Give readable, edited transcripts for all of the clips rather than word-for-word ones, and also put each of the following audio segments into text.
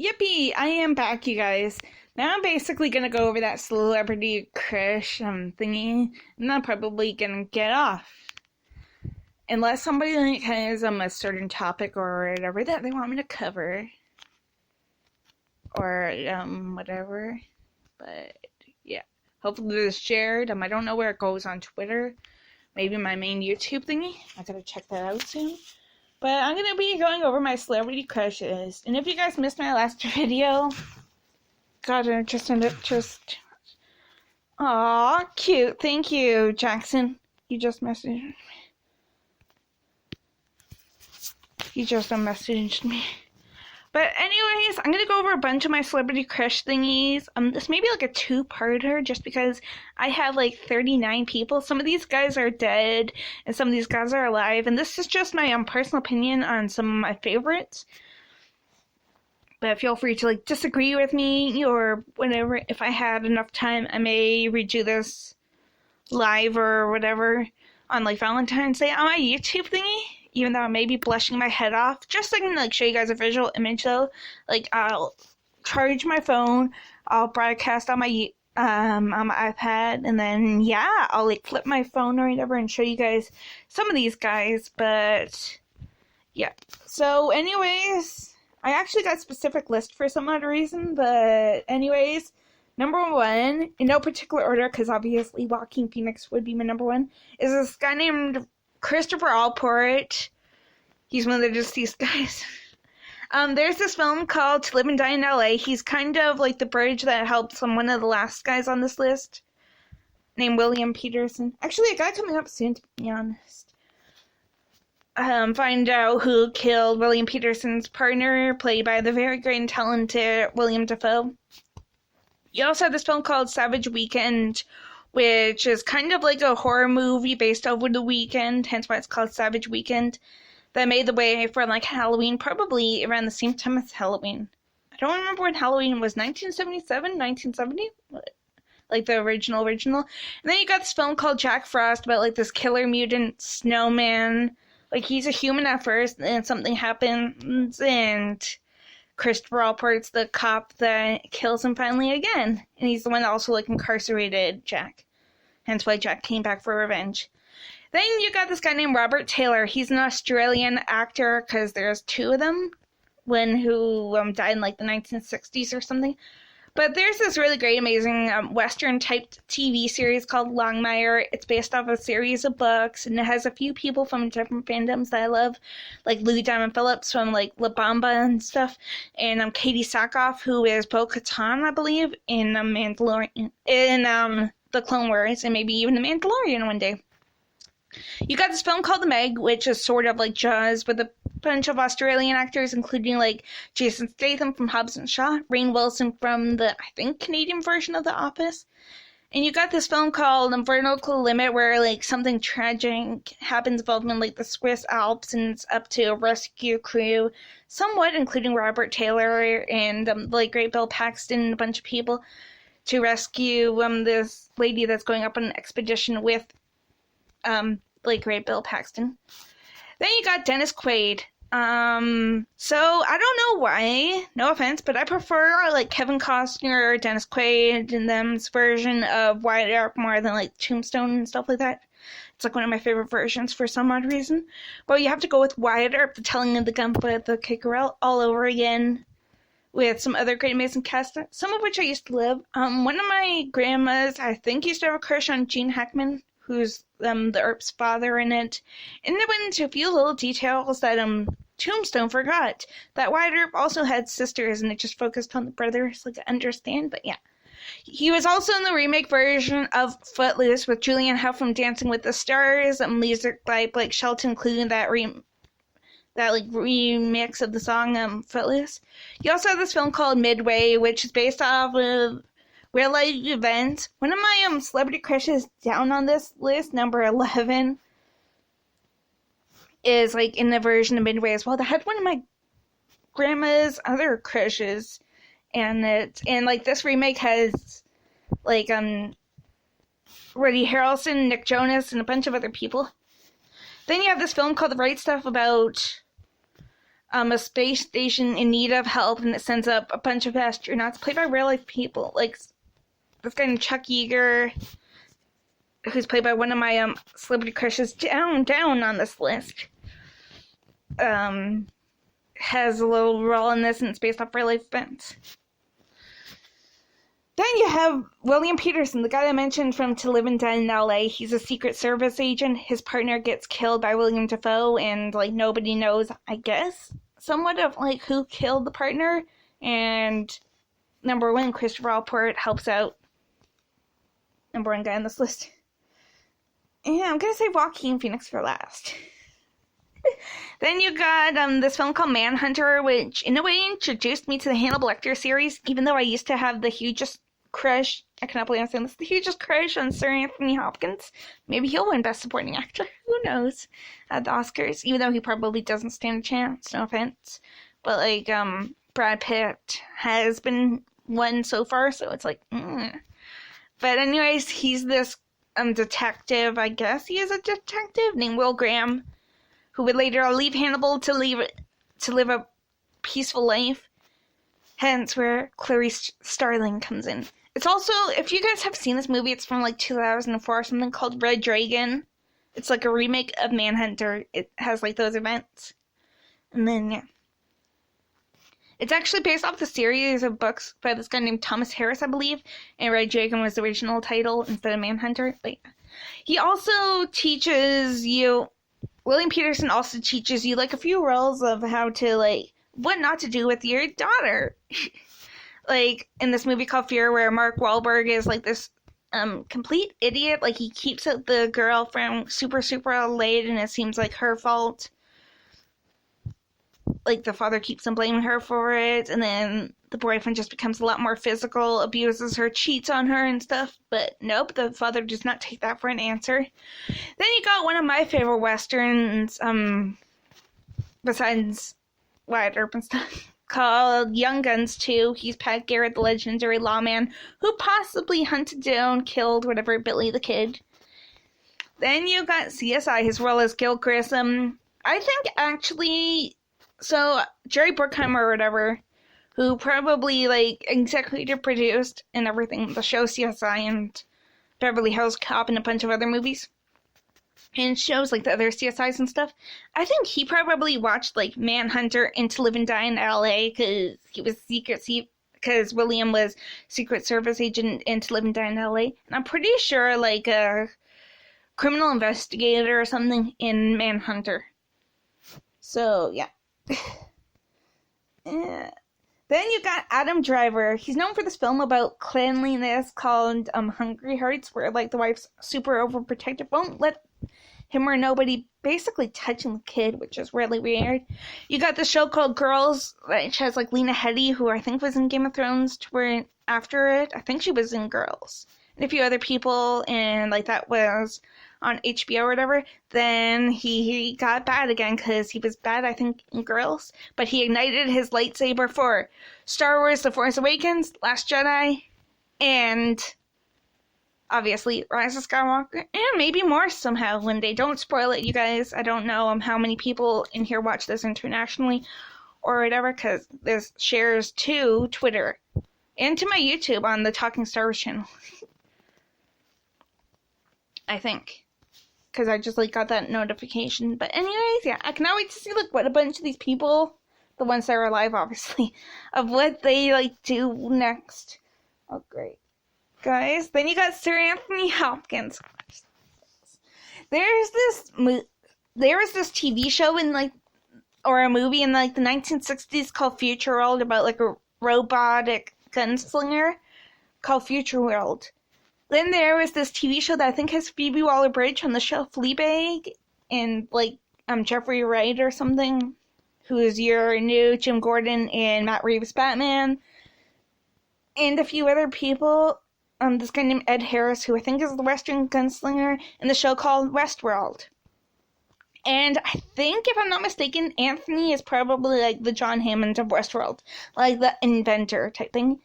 Yippee! I am back, you guys. Now I'm basically gonna go over that celebrity crush thingy, and I'm probably gonna get off. Unless somebody has a certain topic or whatever that they want me to cover. Or whatever. But yeah. Hopefully this is shared. I don't know where it goes on Twitter. Maybe my main YouTube thingy. I gotta check that out soon. But I'm going to be going over my celebrity crushes. And if you guys missed my last video, God, I just ended up just... Aw, cute. Thank you, Jackson. You just messaged me. But anyways, I'm going to go over a bunch of my celebrity crush thingies. This may be like a two-parter just because I have like 39 people. Some of these guys are dead and some of these guys are alive. And this is just my personal opinion on some of my favorites. But feel free to like disagree with me or whatever. If I had enough time, I may redo this live or whatever on like Valentine's Day on my YouTube thingy. Even though I may be blushing my head off, just so I can like show you guys a visual image though. Like I'll charge my phone, I'll broadcast on my iPad, and then yeah, I'll like flip my phone or whatever and show you guys some of these guys. But yeah. So anyways, I actually got a specific list for some odd reason. But anyways, number one, in no particular order, because obviously Joaquin Phoenix would be my number one, is this guy named Christopher Allport. He's one of the deceased guys. There's this film called To Live and Die in LA. He's kind of like the bridge that helps one of the last guys on this list, named William Peterson. Actually, a guy coming up soon, to be honest. Find out who killed William Peterson's partner, played by the very great and talented William Dafoe. You also have this film called Savage Weekend, which is kind of like a horror movie based over the weekend, hence why it's called Savage Weekend, that made the way for like Halloween, probably around the same time as Halloween. I don't remember when Halloween was, 1977, 1970? Like the original. And then you got this film called Jack Frost about like this killer mutant snowman. Like he's a human at first, and something happens, and Christopher Allport's the cop that kills him finally again. And he's the one that also like incarcerated Jack. Hence why Jack came back for revenge. Then you got this guy named Robert Taylor. He's an Australian actor because there's two of them. One who died in like the 1960s or something. But there's this really great, amazing Western-type TV series called Longmire. It's based off a series of books, and it has a few people from different fandoms that I love, like Louis Diamond Phillips from like La Bamba and stuff, and Katie Sackhoff, who is Bo-Katan, I believe, in Mandalorian, in the Clone Wars, and maybe even the Mandalorian one day. You got this film called The Meg, which is sort of like Jaws with a bunch of Australian actors, including like Jason Statham from Hobbs and Shaw, Rainn Wilson from the, I think, Canadian version of The Office. And you got this film called Vertical Limit, where like something tragic happens involving like the Swiss Alps, and it's up to a rescue crew, somewhat including Robert Taylor and the late great Bill Paxton and a bunch of people, to rescue this lady that's going up on an expedition with late great Bill Paxton. Then you got Dennis Quaid. So I don't know why, no offense, but I prefer like Kevin Costner or Dennis Quaid and them's version of Wyatt Earp more than like Tombstone and stuff like that. It's like one of my favorite versions for some odd reason. But you have to go with Wyatt Earp, the telling of the gun with the kicker all over again, with some other great amazing cast, some of which I used to live. One of my grandmas, I think, used to have a crush on Gene Hackman, who's the Earp's father in it. And they went into a few little details that Tombstone forgot. That Wyatt Earp also had sisters, and it just focused on the brothers, like I understand, but yeah. He was also in the remake version of Footloose with Julianne Hough from Dancing with the Stars, music by Blake Shelton, including that remix of the song Footloose. You also have this film called Midway, which is based off of real life events. One of my celebrity crushes down on this list, number 11, is like in the version of Midway as well. That had one of my grandma's other crushes, and like this remake has like Woody Harrelson, Nick Jonas, and a bunch of other people. Then you have this film called The Right Stuff about a space station in need of help, and it sends up a bunch of astronauts played by real life people, like this guy named Chuck Yeager, who's played by one of my celebrity crushes down on this list. Has a little role in this, and it's based off real life events. Then you have William Peterson, the guy I mentioned from To Live and Die in LA. He's a Secret Service agent. His partner gets killed by William Dafoe, and like nobody knows, I guess, somewhat of like who killed the partner. And number one, Christopher Allport helps out. Number one guy on this list. Yeah, I'm gonna say Joaquin Phoenix for last. Then you got this film called Manhunter, which in a way introduced me to the Hannibal Lecter series, even though I used to have the hugest crush, I cannot believe I'm saying this, the hugest crush on Sir Anthony Hopkins. Maybe he'll win Best Supporting Actor, who knows, at the Oscars, even though he probably doesn't stand a chance, no offense. But like, Brad Pitt has been won so far, so it's like, But anyways, he's this detective, I guess he is a detective, named Will Graham, who would later leave Hannibal to live a peaceful life. Hence where Clarice Starling comes in. It's also, if you guys have seen this movie, it's from like 2004 or something called Red Dragon. It's like a remake of Manhunter. It has like those events. And then, yeah. It's actually based off the series of books by this guy named Thomas Harris, I believe. And Red Dragon was the original title instead of Manhunter. But yeah. He also teaches you, William Peterson also teaches you like a few rules of how to like, what not to do with your daughter. Like in this movie called Fear, where Mark Wahlberg is like this complete idiot. Like he keeps the girl from super late, and it seems like her fault. Like the father keeps on blaming her for it, and then the boyfriend just becomes a lot more physical, abuses her, cheats on her and stuff. But nope, the father does not take that for an answer. Then you got one of my favorite westerns, besides Wyatt Earp and stuff, called Young Guns 2. He's Pat Garrett, the legendary lawman who possibly hunted down, killed, whatever, Billy the Kid. Then you got CSI, his role as Gil Grissom. I think actually, so Jerry Bruckheimer or whatever, who probably like executive produced and everything, the show CSI and Beverly Hills Cop and a bunch of other movies. And shows like the other CSIs and stuff. I think he probably watched like Manhunter and To Live and Die in LA because he was because William was Secret Service agent in To Live and Die in LA. And I'm pretty sure like a criminal investigator or something in Manhunter. So yeah. Yeah. Then you got Adam Driver. He's known for this film about cleanliness called Hungry Hearts, where like the wife's super overprotective, won't let him or nobody basically touching the kid, which is really weird. You got the show called Girls, which has like Lena Headey, who I think was in Game of Thrones after it. I think she was in Girls. And a few other people, and like that was on HBO or whatever. Then he got bad again because he was bad, I think, in Girls. But he ignited his lightsaber for Star Wars The Force Awakens, Last Jedi, and obviously Rise of Skywalker, and maybe more somehow one day. Don't spoil it, you guys. I don't know how many people in here watch this internationally or whatever, because this shares to Twitter and to my YouTube on the Talking Star Wars channel. I think. Because I just like got that notification. But anyways, yeah, I cannot wait to see like what a bunch of these people, the ones that are alive obviously, of what they like do next. Oh great. Guys, then you got Sir Anthony Hopkins. There was this TV show in like, or a movie in like the 1960s called Future World about like a robotic gunslinger called Future World. Then there was this TV show that I think has Phoebe Waller-Bridge on the show Fleabag, and like Jeffrey Wright or something, who is your new Jim Gordon and Matt Reeves Batman, and a few other people. This guy named Ed Harris, who I think is the Western gunslinger, in the show called Westworld. And I think, if I'm not mistaken, Anthony is probably like the John Hammond of Westworld, like the inventor type thing.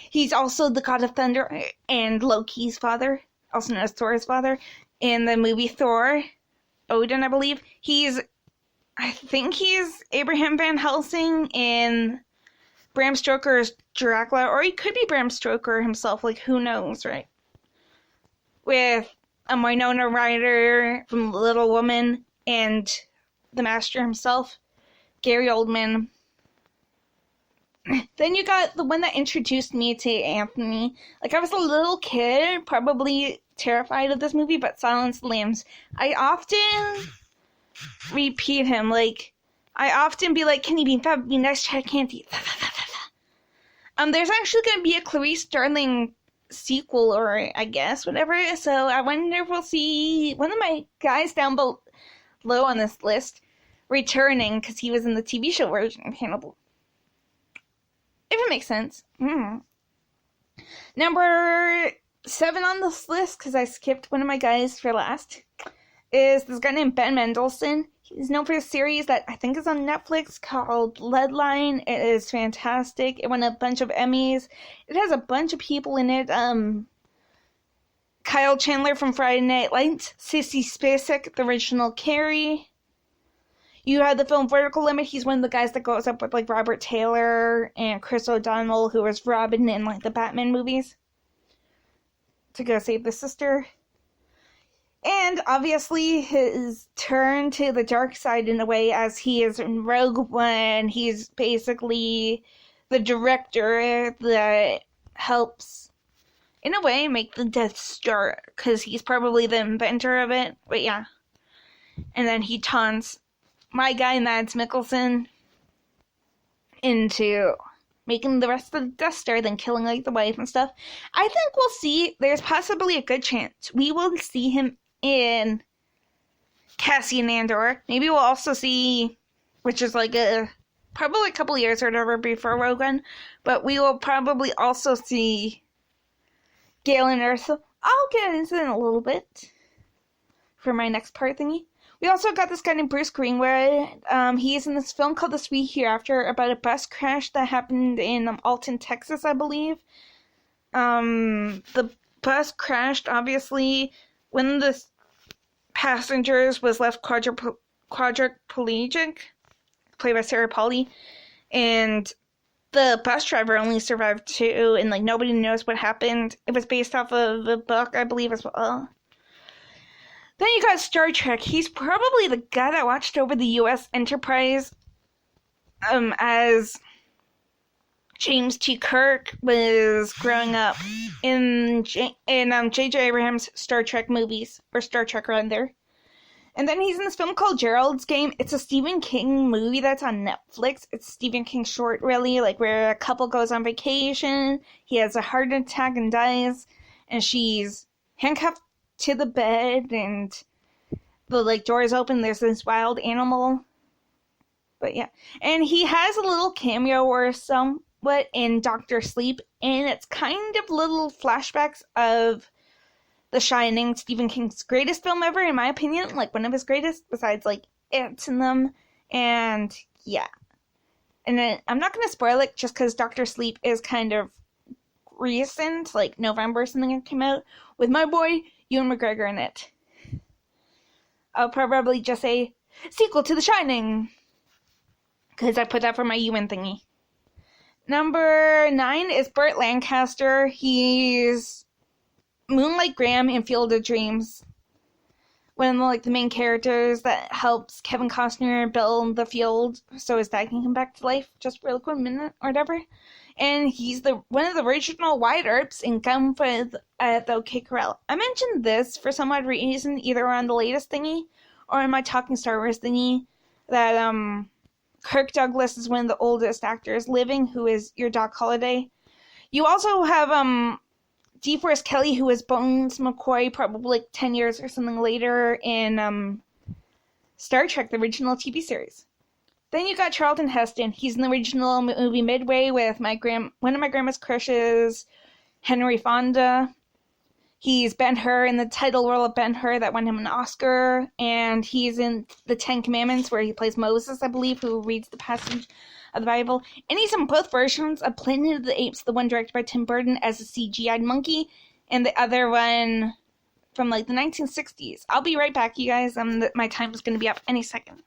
He's also the God of Thunder and Loki's father, also known as Thor's father, in the movie Thor, Odin, I believe. He's I think he's Abraham Van Helsing in Bram Stoker's Dracula, or he could be Bram Stoker himself, like, who knows, right? With a Winona Ryder from Little Woman and the Master himself, Gary Oldman. Then you got the one that introduced me to Anthony. Like, I was a little kid, probably terrified of this movie, but Silence of the Lambs. I often repeat him. Like, I often be like, can he be fab? Be nice, Chad Candy. There's actually going to be a Clarice Starling sequel, or I guess, whatever. So I wonder if we'll see one of my guys down below on this list returning, because he was in the TV show version of Hannibal. If it makes sense. Number 7 on this list, because I skipped one of my guys for last, is this guy named Ben Mendelsohn. He's known for a series that I think is on Netflix called Bloodline. It is fantastic. It won a bunch of Emmys. It has a bunch of people in it. Kyle Chandler from Friday Night Lights, Sissy Spacek, the original Carrie. You had the film Vertical Limit. He's one of the guys that goes up with, like, Robert Taylor and Chris O'Donnell, who was Robin in, like, the Batman movies, to go save the sister. And, obviously, his turn to the dark side in a way, as he is in Rogue One. He's basically the director that helps, in a way, make the Death Star, because he's probably the inventor of it. But, yeah. And then he taunts my guy, Mads Mikkelsen, into making the rest of the Death Star, then killing, like, the wife and stuff. I think we'll see, there's possibly a good chance we will see him in Cassian Andor. Maybe we'll also see, which is like probably a couple years or whatever before Rogue One, but we will probably also see Galen Erso. I'll get into it in a little bit for my next part thingy. We also got this guy named Bruce Greenwood. He's in this film called The Sweet Hereafter about a bus crash that happened in Alton, Texas, I believe. The bus crashed, obviously, when the passengers was left quadriplegic, played by Sarah Polley, and the bus driver only survived 2, and, like, nobody knows what happened. It was based off of a book, I believe, as well. Then you got Star Trek. He's probably the guy that watched over the U.S. Enterprise as James T. Kirk was growing up in J.J. Abrams' Star Trek movies, or Star Trek rather. And then he's in this film called Gerald's Game. It's a Stephen King movie that's on Netflix. It's Stephen King short, really, like where a couple goes on vacation, he has a heart attack and dies, and she's handcuffed to the bed, and the, like, door is open, there's this wild animal. But yeah. And he has a little cameo or somewhat in Dr. Sleep, and it's kind of little flashbacks of The Shining, Stephen King's greatest film ever, in my opinion. Like, one of his greatest, besides, like, Ants in them. And, yeah. And then, I'm not going to spoil it, just because Dr. Sleep is kind of recent, like November or something it came out, with my boy Ewan McGregor in it. I'll probably just say, sequel to The Shining, because I put that for my Ewan thingy. Number 9 is Burt Lancaster. He's Moonlight Graham in Field of Dreams. One of the, like, the main characters that helps Kevin Costner build the field so his dad can come back to life. Just for, like, 1 minute or whatever. And he's one of the original White Earps in Gun at the OK Corral. I mentioned this for some odd reason, either on the latest thingy or in my Talking Star Wars thingy, that Kirk Douglas is one of the oldest actors living, who is your Doc Holliday. You also have DeForest Kelley, who is Bones McCoy, probably like 10 years or something later in Star Trek, the original TV series. Then you got Charlton Heston. He's in the original movie Midway with one of my grandma's crushes, Henry Fonda. He's Ben-Hur in the title role of Ben-Hur that won him an Oscar. And he's in The Ten Commandments, where he plays Moses, I believe, who reads the passage of the Bible. And he's in both versions of Planet of the Apes, the one directed by Tim Burton as a CGI monkey, and the other one from, like, the 1960s. I'll be right back, you guys. My time is going to be up any second.